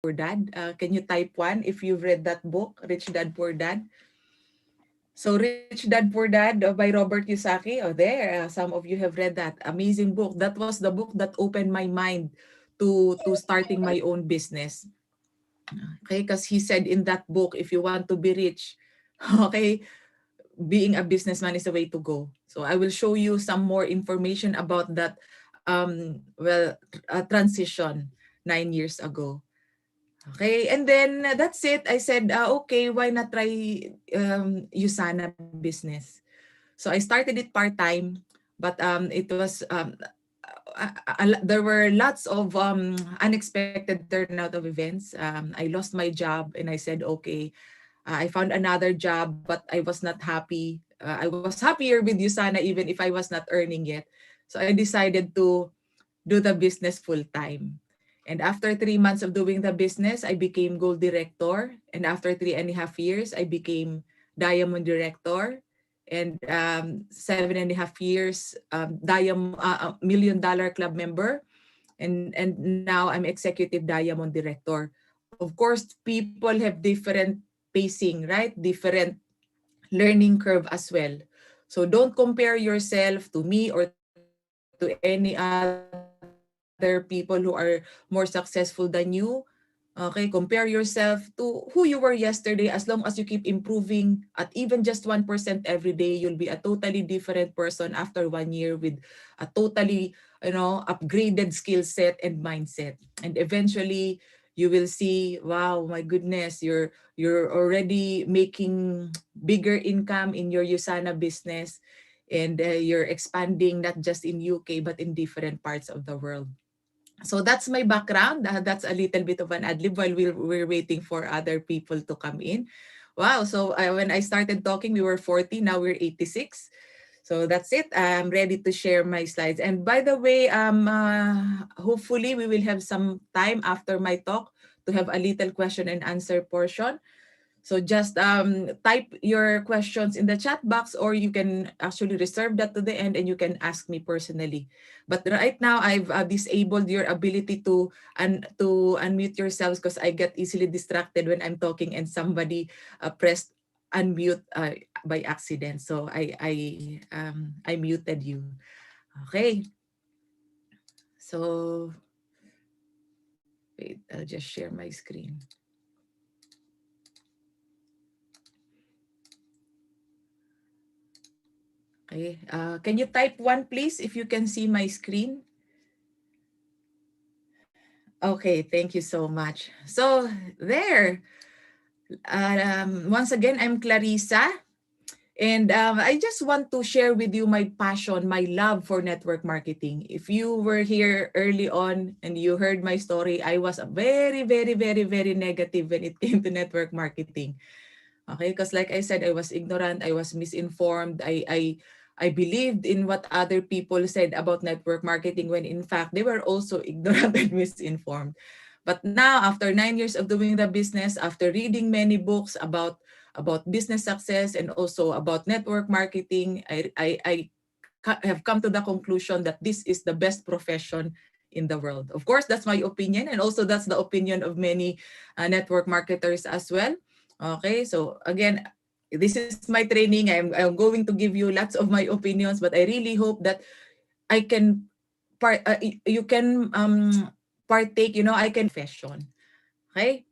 Poor Dad. Can you type one if you've read that book, Rich Dad Poor Dad? So Rich Dad Poor Dad by Robert Kiyosaki. Oh, there, some of you have read that amazing book. That was the book that opened my mind to starting my own business. Okay, because he said in that book, if you want to be rich, okay, being a businessman is the way to go. So I will show you some more information about that transition 9 years ago. Okay, and then that's it. I said, okay, why not try USANA business? So I started it part-time, but it was there were lots of unexpected turnout of events. I lost my job and I said, okay, I found another job, but I was not happy. I was happier with USANA even if I was not earning yet. So I decided to do the business full time. And after 3 months of doing the business, I became gold director. And after 3.5 years, I became diamond director. And 7.5 years, $1 million club member. And now I'm executive diamond director. Of course, people have different pacing, right? Different learning curve as well. So don't compare yourself to me or to any other people who are more successful than you. Okay, compare yourself to who you were yesterday. As long as you keep improving at even just 1% every day, you'll be a totally different person after 1 year with a totally, upgraded skill set and mindset. And eventually you will see, wow, my goodness, you're already making bigger income in your USANA business, and you're expanding not just in UK but in different parts of the world. So that's my background. That's a little bit of an ad-lib while we're waiting for other people to come in. Wow. So when I started talking, we were 40. Now we're 86. So that's it. I'm ready to share my slides. And by the way, hopefully we will have some time after my talk to have a little question and answer portion. So just type your questions in the chat box, or you can actually reserve that to the end and you can ask me personally. But right now, I've disabled your ability to unmute yourselves because I get easily distracted when I'm talking and somebody pressed unmute by accident. So I muted you. Okay. So wait, I'll just share my screen. Okay. Can you type one, please, if you can see my screen? Okay, thank you so much. So there. Once again, I'm Clarissa. And I just want to share with you my passion, my love for network marketing. If you were here early on and you heard my story, I was very, very, very, very negative when it came to network marketing. Okay, because like I said, I was ignorant, I was misinformed, I believed in what other people said about network marketing when in fact they were also ignorant and misinformed. But now, after 9 years of doing the business, after reading many books about business success and also about network marketing, I have come to the conclusion that this is the best profession in the world. Of course, that's my opinion, and also that's the opinion of many network marketers as well. Okay, so again, this is my training. I'm going to give you lots of my opinions, but I really hope that I can you can partake, I can fashion. Okay?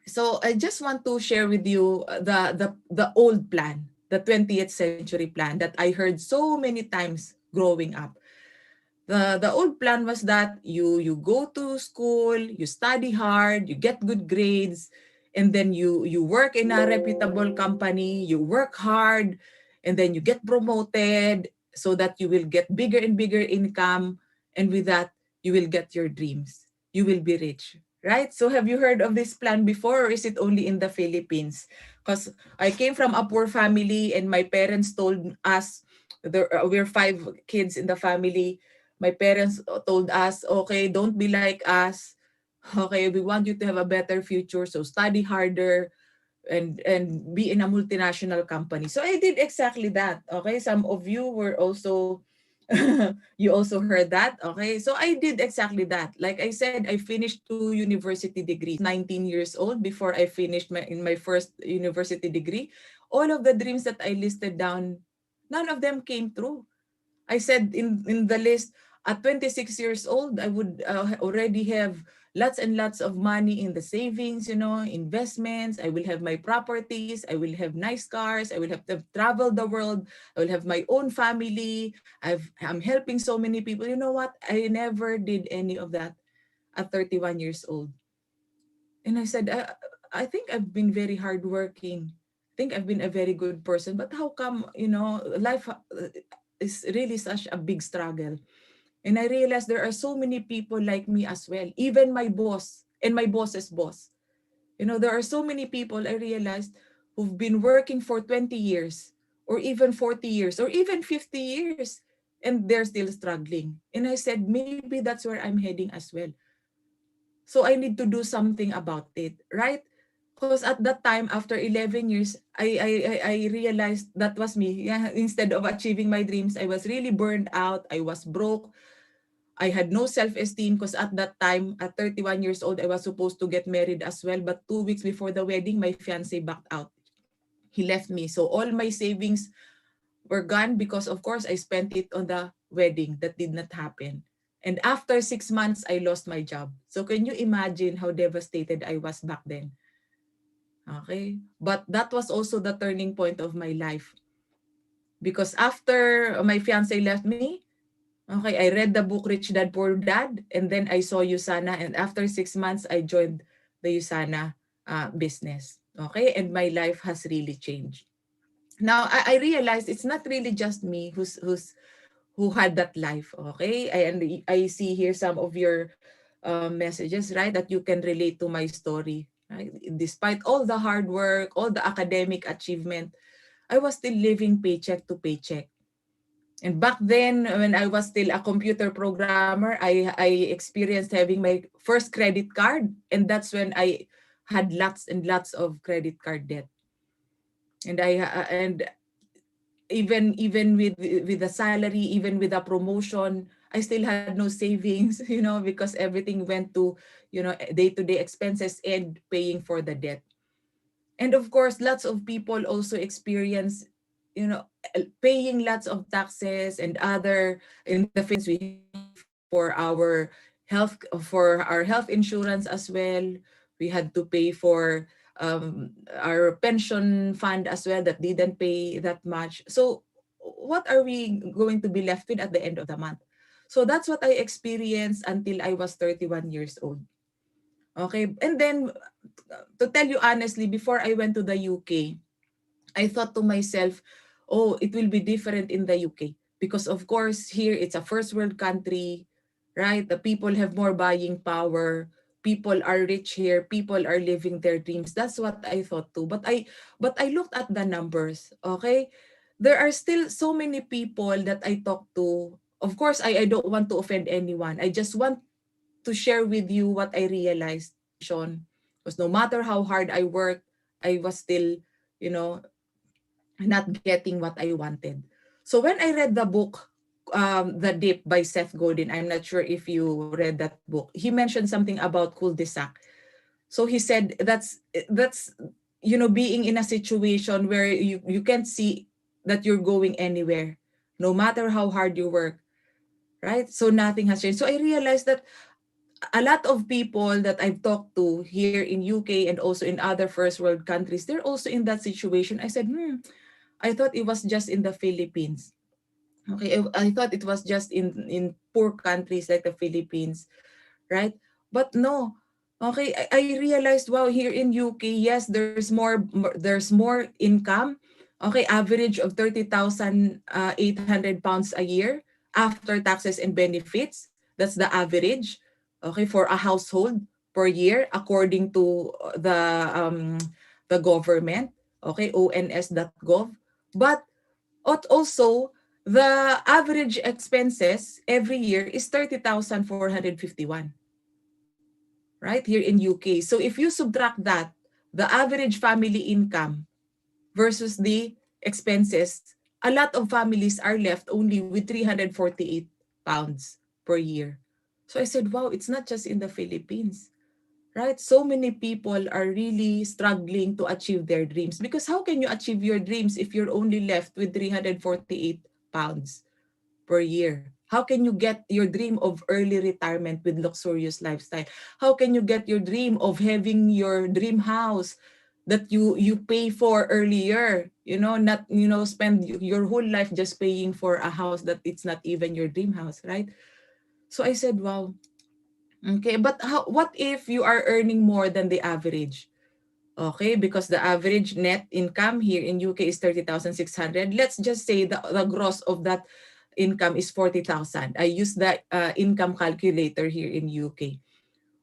So I just want to share with you the old plan, the 20th century plan that I heard so many times growing up. The old plan was that you go to school, you study hard, you get good grades, and then you work in a reputable company, you work hard, and then you get promoted so that you will get bigger and bigger income, and with that you will get your dreams. You will be rich. Right? So have you heard of this plan before, or is it only in the Philippines? Because I came from a poor family and my parents told us, we're five kids in the family. My parents told us, okay, don't be like us. Okay, we want you to have a better future, so study harder and be in a multinational company. So I did exactly that. Okay, some of you were also You also heard that? Okay. So I did exactly that. Like I said, I finished 2 university degrees. 19 years old before I finished my first university degree. All of the dreams that I listed down, none of them came true. I said in the list, at 26 years old, I would already have lots and lots of money in the savings, investments. I will have my properties. I will have nice cars. I will have to travel the world. I will have my own family. I'm helping so many people. You know what? I never did any of that at 31 years old. And I said, I think I've been very hardworking. I think I've been a very good person. But how come, life is really such a big struggle? And I realized there are so many people like me as well. Even my boss and my boss's boss. There are so many people I realized who've been working for 20 years or even 40 years or even 50 years and they're still struggling. And I said, maybe that's where I'm heading as well. So I need to do something about it, right? Because at that time, after 11 years, I realized that was me. Yeah, instead of achieving my dreams, I was really burned out. I was broke. I had no self-esteem because at that time, at 31 years old, I was supposed to get married as well. But 2 weeks before the wedding, my fiancé backed out. He left me. So all my savings were gone because, of course, I spent it on the wedding that did not happen. And after 6 months, I lost my job. So can you imagine how devastated I was back then? Okay. But that was also the turning point of my life. Because after my fiance left me, okay, I read the book Rich Dad Poor Dad, and then I saw USANA. And after 6 months, I joined the USANA business. Okay. And my life has really changed. Now, I realized it's not really just me who had that life. Okay. And I see here some of your messages, right, that you can relate to my story. Right? Despite all the hard work, all the academic achievement, I was still living paycheck to paycheck. And back then, when I was still a computer programmer, I experienced having my first credit card. And that's when I had lots and lots of credit card debt. And even with the salary, even with the promotion, I still had no savings, because everything went to, day-to-day expenses and paying for the debt. And of course, lots of people also experience, paying lots of taxes and other in the Philippines we have to pay for our health insurance as well. We had to pay for our pension fund as well that didn't pay that much. So what are we going to be left with at the end of the month? So that's what I experienced until I was 31 years old. Okay. And then, to tell you honestly, before I went to the UK, I thought to myself, oh, it will be different in the UK. Because, of course, here it's a first world country, right? The people have more buying power. People are rich here. People are living their dreams. That's what I thought too. But I looked at the numbers, okay? There are still so many people that I talk to. Of course, I don't want to offend anyone. I just want to share with you what I realized. Because no matter how hard I worked, I was still, you know, not getting what I wanted. So when I read the book, The Dip by Seth Godin, I'm not sure if you read that book. He mentioned something about cul-de-sac. So he said that's being in a situation where you can't see that you're going anywhere, no matter how hard you work, right? So nothing has changed. So I realized that a lot of people that I've talked to here in UK and also in other first world countries, they're also in that situation. I said, I thought it was just in the Philippines. Okay, I thought it was just in poor countries like the Philippines, right? But no. Okay, I realized, wow, here in UK, yes, there's more income. Okay, average of 30,800 pounds a year after taxes and benefits. That's the average. Okay, for a household per year according to the government. Okay, ons.gov. But also, the average expenses every year is 30,451, right, here in UK. So if you subtract that, the average family income versus the expenses, a lot of families are left only with 348 pounds per year. So I said, wow, it's not just in the Philippines, right? So many people are really struggling to achieve their dreams, because how can you achieve your dreams if you're only left with 348 pounds per year? How can you get your dream of early retirement with luxurious lifestyle? How can you get your dream of having your dream house that you pay for earlier? Not spend your whole life just paying for a house that it's not even your dream house, right? So I said, wow, okay, but what if you are earning more than the average? Okay, because the average net income here in UK is 30,600. Let's just say the gross of that income is 40,000. I use the income calculator here in UK.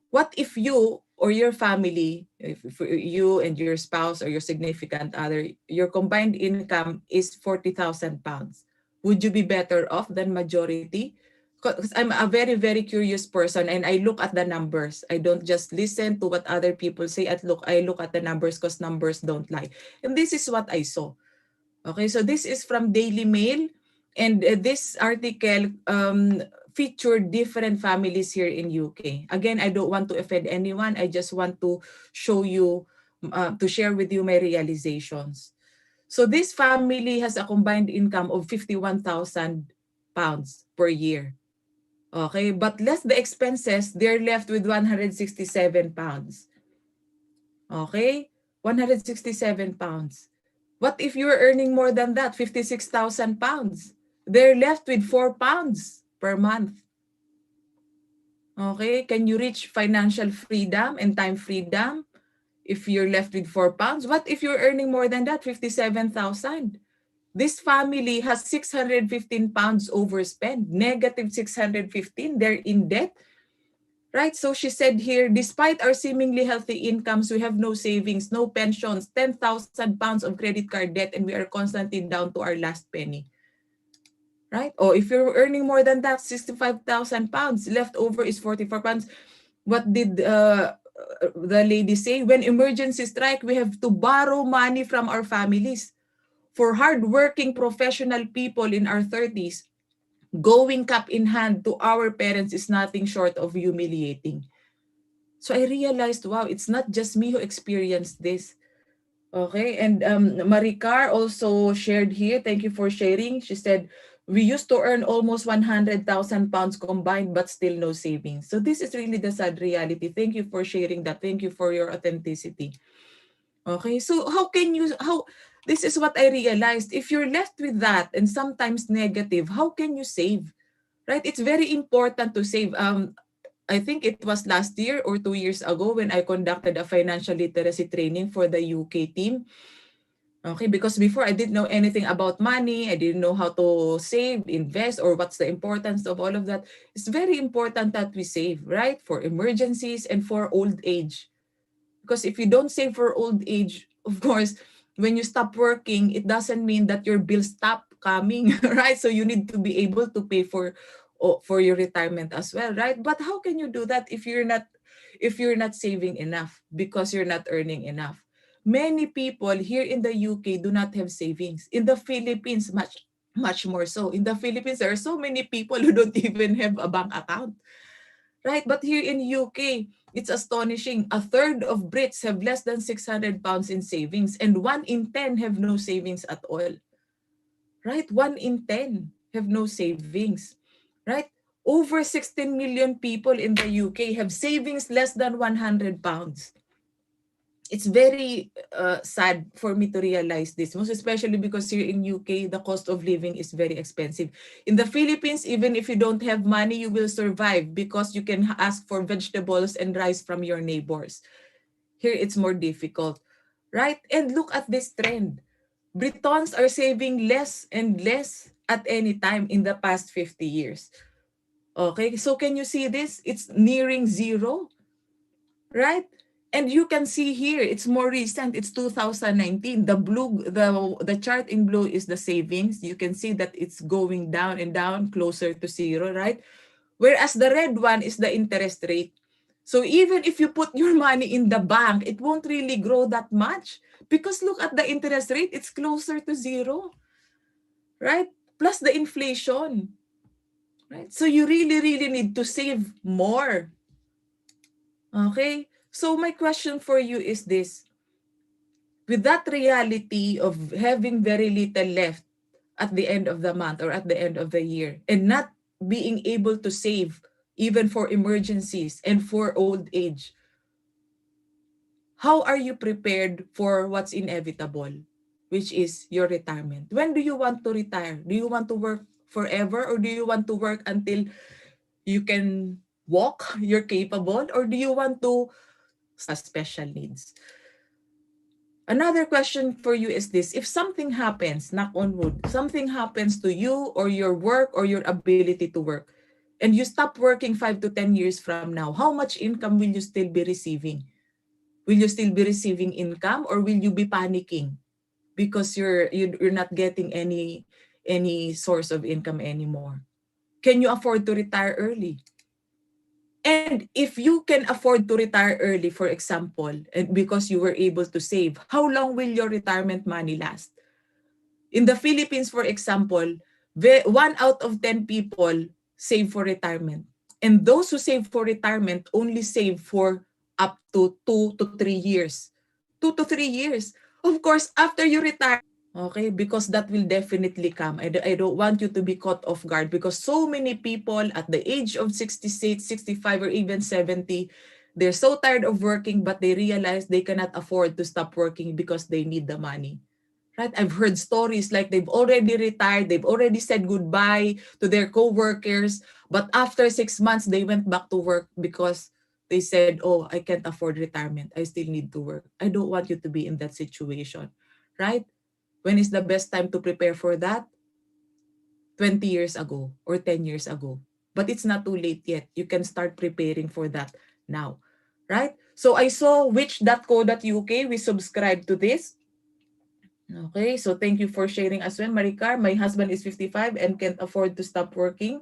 What if you or your family, if you and your spouse or your significant other, your combined income is 40,000 pounds? Would you be better off than majority? Because I'm a very, very curious person, and I look at the numbers. I don't just listen to what other people say. I look at the numbers, because numbers don't lie. And this is what I saw. Okay, so this is from Daily Mail, and this article featured different families here in UK. Again, I don't want to offend anyone. I just want to show you, to share with you my realizations. So this family has a combined income of 51,000 pounds per year. Okay, but less the expenses, they're left with 167 pounds. Okay, 167 pounds. What if you're earning more than that, 56,000 pounds? They're left with 4 pounds per month. Okay, can you reach financial freedom and time freedom if you're left with 4 pounds? What if you're earning more than that, 57,000? This family has 615 pounds overspend, negative 615. They're in debt, right? So she said here, despite our seemingly healthy incomes, we have no savings, no pensions, 10,000 pounds of credit card debt, and we are constantly down to our last penny, right? Or if you're earning more than that, 65,000 pounds, left over is 44 pounds. What did the lady say? When emergencies strike, we have to borrow money from our families. For hardworking professional people in our 30s, going cup in hand to our parents is nothing short of humiliating. So I realized, wow, it's not just me who experienced this. Okay, and Maricar also shared here. Thank you for sharing. She said, we used to earn almost 100,000 pounds combined, but still no savings. So this is really the sad reality. Thank you for sharing that. Thank you for your authenticity. Okay, so this is what I realized. If you're left with that and sometimes negative, how can you save? Right? It's very important to save. I think it was last year or 2 years ago when I conducted a financial literacy training for the UK team. Okay, because before I didn't know anything about money. I didn't know how to save, invest, or what's the importance of all of that. It's very important that we save, right? For emergencies and for old age. Because if you don't save for old age, of course, when you stop working, it doesn't mean that your bills stop coming, right? So you need to be able to pay for your retirement as well, right? But how can you do that if you're not saving enough because you're not earning enough? Many people here in the UK do not have savings. In the Philippines, much more so. In the Philippines, there are so many people who don't even have a bank account. Right? But here in UK, it's astonishing. A third of Brits have less than 600 pounds in savings, and 1 in 10 have no savings at all. Right? 1 in 10 have no savings. Right? Over 16 million people in the UK have savings less than 100 pounds. It's very sad for me to realize this, most especially because here in UK, the cost of living is very expensive. In the Philippines, even if you don't have money, you will survive because you can ask for vegetables and rice from your neighbors. Here, it's more difficult, right? And look at this trend. Britons are saving less and less at any time in the past 50 years. Okay, so can you see this? It's nearing zero, right? And you can see here, it's more recent. It's 2019. The chart in blue is the savings. You can see that it's going down and down closer to zero, right? Whereas the red one is the interest rate. So even if you put your money in the bank, it won't really grow that much because look at the interest rate. It's closer to zero, right? Plus the inflation, right? So you really, really need to save more. Okay? So my question for you is this. With that reality of having very little left at the end of the month or at the end of the year and not being able to save even for emergencies and for old age, how are you prepared for what's inevitable, which is your retirement? When do you want to retire? Do you want to work forever, or do you want to work until you can walk, you're capable, or do you want to special needs? Another question for you is this. If something happens, knock on wood, something happens to you or your work or your ability to work, and you stop working 5 to 10 years from now, how much income will you still be receiving? Will you still be receiving income, or will you be panicking because you're not getting any source of income anymore? Can you afford to retire early? And if you can afford to retire early, for example, and because you were able to save, how long will your retirement money last? In the Philippines, for example, 1 out of 10 people save for retirement. And those who save for retirement only save for up to 2 to 3 years. 2 to 3 years. Of course, after you retire, okay, because that will definitely come. I don't want you to be caught off guard, because so many people at the age of 66, 65, or even 70, they're so tired of working, but they realize they cannot afford to stop working because they need the money. Right? I've heard stories like they've already retired, they've already said goodbye to their co-workers, but after 6 months, they went back to work because they said, oh, I can't afford retirement. I still need to work. I don't want you to be in that situation. Right? When is the best time to prepare for that? 20 years ago or 10 years ago. But it's not too late yet. You can start preparing for that now. Right? So I saw which.co.uk. We subscribe to this. Okay, so thank you for sharing as well, Maricar. My husband is 55 and can't afford to stop working.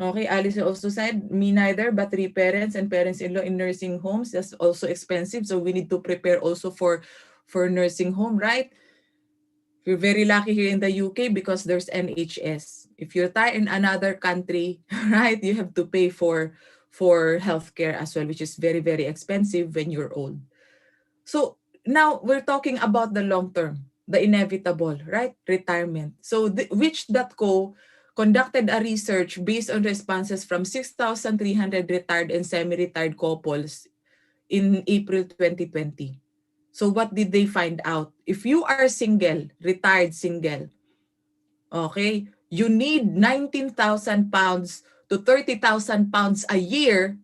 Okay, Alice also said, me neither, but 3 parents and parents-in-law in nursing homes, that's also expensive. So we need to prepare also for nursing home, right? We're very lucky here in the UK because there's NHS. If you retire in another country, right, you have to pay for healthcare as well, which is very, very expensive when you're old. So now we're talking about the long term, the inevitable, right? Retirement. So which.co conducted a research based on responses from 6,300 retired and semi-retired couples in April 2020. So what did they find out? If you are single, retired single, okay, you need 19,000 pounds to 30,000 pounds a year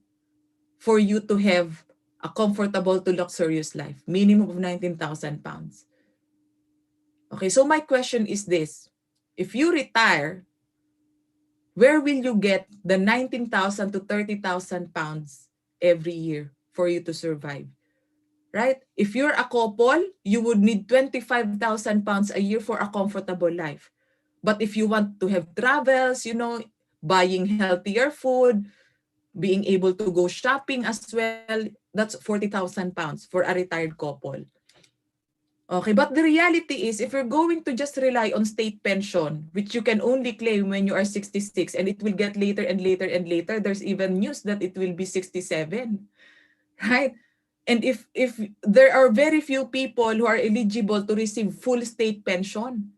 for you to have a comfortable to luxurious life. Minimum of 19,000 pounds. Okay, so my question is this. If you retire, where will you get the 19,000 to 30,000 pounds every year for you to survive? Right? If you're a couple, you would need 25,000 pounds a year for a comfortable life. But if you want to have travels, buying healthier food, being able to go shopping as well, that's 40,000 pounds for a retired couple. Okay, but the reality is, if you're going to just rely on state pension, which you can only claim when you are 66, and it will get later and later and later, there's even news that it will be 67, right? And if there are very few people who are eligible to receive full state pension,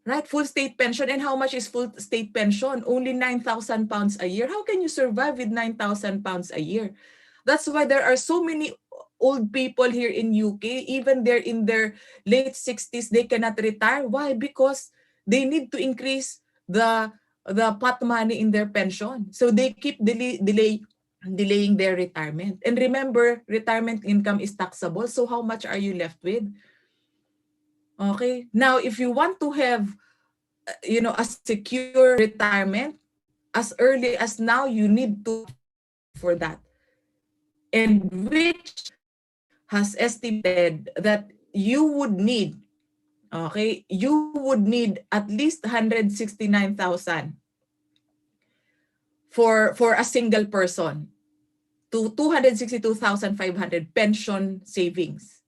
right? Full state pension. And how much is full state pension? Only 9,000 pounds a year. How can you survive with 9,000 pounds a year? That's why there are so many old people here in UK, even they're in their late 60s, they cannot retire. Why? Because they need to increase the pot money in their pension. So they keep delaying their retirement. And remember, retirement income is taxable. So how much are you left with? Okay. Now, if you want to have, a secure retirement, as early as now, you need to for that. And which has estimated that you would need, okay, you would need at least 169,000 for a single person to 262,500 pension savings.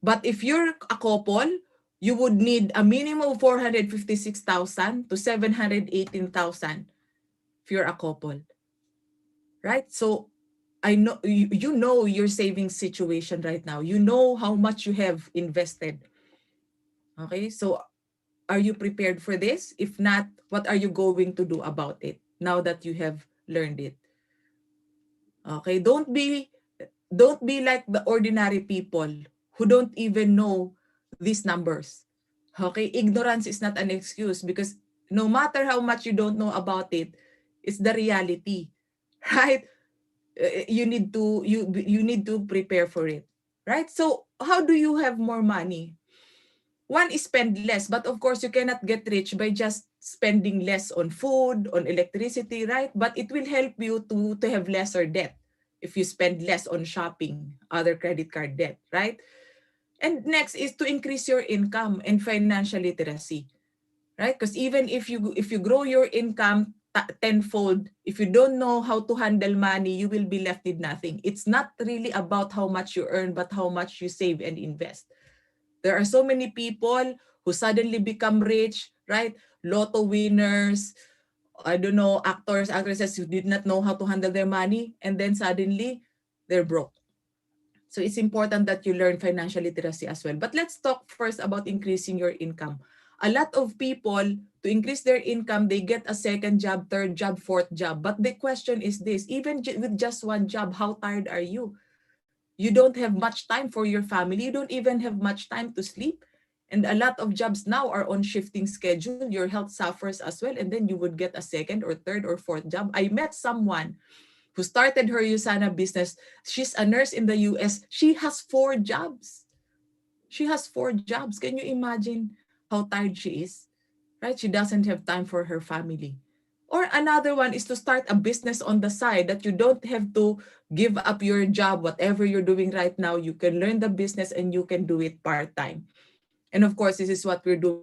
But if you're a couple, you would need a minimum of 456,000 to 718,000 if you're a couple, right? So I know you know your savings situation right now. You know how much you have invested. Okay? So are you prepared for this? If not, what are you going to do about it now that you have learned it? Okay? Don't be like the ordinary people who don't even know these numbers. Okay? Ignorance is not an excuse because no matter how much you don't know about it, it's the reality. Right? You need to prepare for it. Right? So, how do you have more money? One is spend less, but of course you cannot get rich by just spending less on food, on electricity, right? But it will help you to have lesser debt if you spend less on shopping, other credit card debt, right? And next is to increase your income and financial literacy, right? Because even if you grow your income tenfold, if you don't know how to handle money, you will be left with nothing. It's not really about how much you earn, but how much you save and invest. There are so many people who suddenly become rich, right? Lotto winners, I don't know, actors, actresses who did not know how to handle their money, and then suddenly they're broke. So it's important that you learn financial literacy as well. But let's talk first about increasing your income. A lot of people, to increase their income, they get a second job, third job, fourth job. But the question is this, even with just one job, how tired are you? You don't have much time for your family. You don't even have much time to sleep. And a lot of jobs now are on shifting schedule. Your health suffers as well. And then you would get a second or third or fourth job. I met someone who started her USANA business. She's a nurse in the US. She has 4 jobs. She has 4 jobs. Can you imagine how tired she is? Right? She doesn't have time for her family. Or another one is to start a business on the side that you don't have to give up your job, whatever you're doing right now. You can learn the business and you can do it part-time. And of course, this is what we're doing